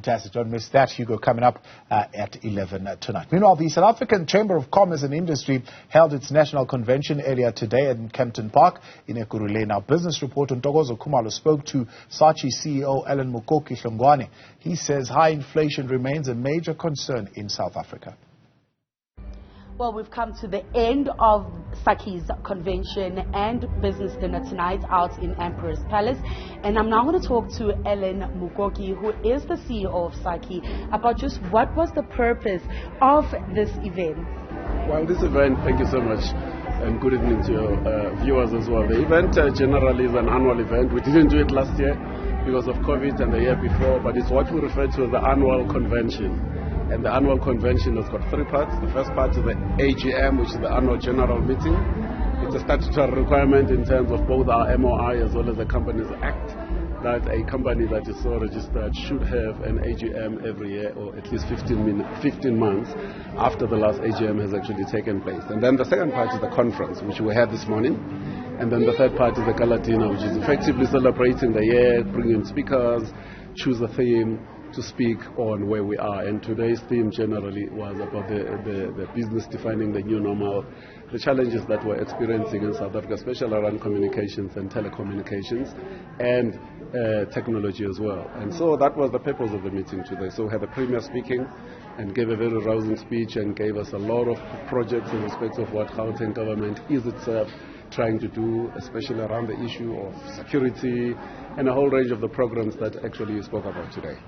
Fantastic. Don't miss that, Hugo, coming up at 11 tonight. Meanwhile, the South African Chamber of Commerce and Industry held its national convention earlier today in Kempton Park in Ekurhuleni. Our business reporter Ntokozo Khumalo spoke to SACCI CEO Alan Mukoki-Hlongwane. He says high inflation remains a major concern in South Africa. Well, we've come to the end of SACCI's convention and business dinner tonight out in Emperor's Palace. And I'm now going to talk to Alan Mukoki, who is the CEO of SACCI, about just what was the purpose of this event. Well, this event, thank you so much, and good evening to your viewers as well. The event generally is an annual event. We didn't do it last year because of COVID and the year before, but it's what we refer to as the annual convention. And the annual convention has got three parts. The first part is the AGM, which is the annual general meeting. It's a statutory requirement in terms of both our MOI as well as the Companies Act that a company that is so registered should have an AGM every year, or at least 15 months after the last AGM has actually taken place. And then the second part is the conference, which we had this morning. And then the third part is the gala dinner, which is effectively celebrating the year, bringing speakers, choose a theme to speak on where we are. And today's theme generally was about the business defining the new normal, the challenges that we're experiencing in South Africa, especially around communications and telecommunications and technology as well. And so that was the purpose of the meeting today. So we had the Premier speaking and gave a very rousing speech and gave us a lot of projects in respect of what Gauteng government is itself trying to do, especially around the issue of security and a whole range of the programs that actually you spoke about today.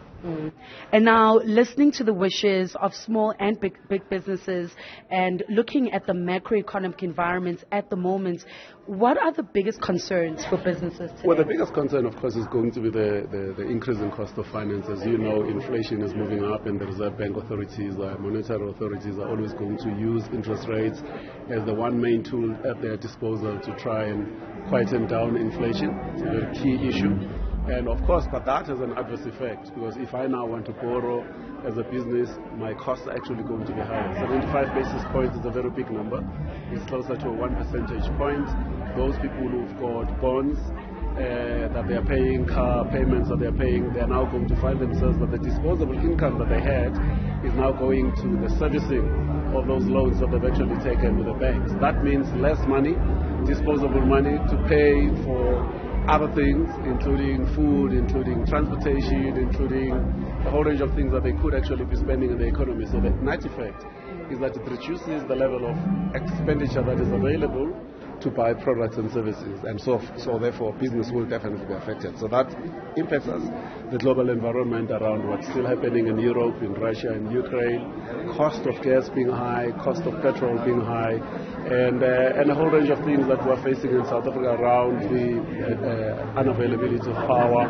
And now, listening to the wishes of small and big businesses and looking at the macroeconomic environment at the moment, what are the biggest concerns for businesses today? Well, the biggest concern, of course, is going to be the increase in cost of finance. As you know, inflation is moving up, and the Reserve Bank authorities, monetary authorities are always going to use interest rates as the one main tool at their disposal to try and quieten down inflation. It's a very key issue. And of course, but that has an adverse effect, because if I now want to borrow as a business, my costs are actually going to be higher. 75 basis points is a very big number. It's closer to a 1 percentage point. Those people who've got bonds that they are paying, car payments that they are paying, they are now going to find themselves that the disposable income that they had is now going to the servicing of those loans that they've actually taken with the banks. That means less money, disposable money to pay for other things, including food, including transportation, including a whole range of things that they could actually be spending in the economy. So the net effect is that it reduces the level of expenditure that is available to buy products and services, and so therefore business will definitely be affected. So that impacts us, the global environment around what's still happening in Europe, in Russia, in Ukraine, cost of gas being high, cost of petrol being high, and a whole range of things that we're facing in South Africa around the unavailability of power,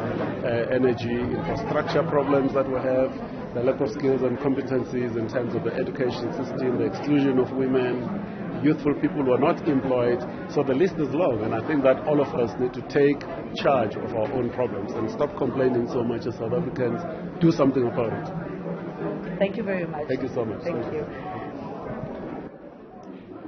energy, infrastructure problems that we have, the lack of skills and competencies in terms of the education system, the exclusion of women, youthful people who are not employed. So the list is long, and I think that all of us need to take charge of our own problems and stop complaining so much as South Africans. Do something about it. Thank you very much. Thank you so much. Thank you.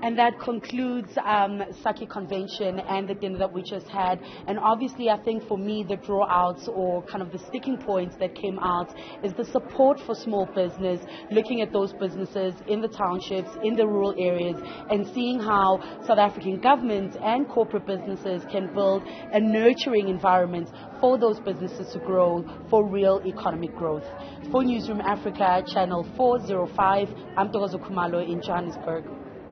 And that concludes SACCI convention and the dinner that we just had. And obviously, I think for me, the drawouts or kind of the sticking points that came out is the support for small business, looking at those businesses in the townships, in the rural areas, and seeing how South African government and corporate businesses can build a nurturing environment for those businesses to grow for real economic growth. For Newzroom Afrika, channel 405, I'm Ntokozo Khumalo in Johannesburg.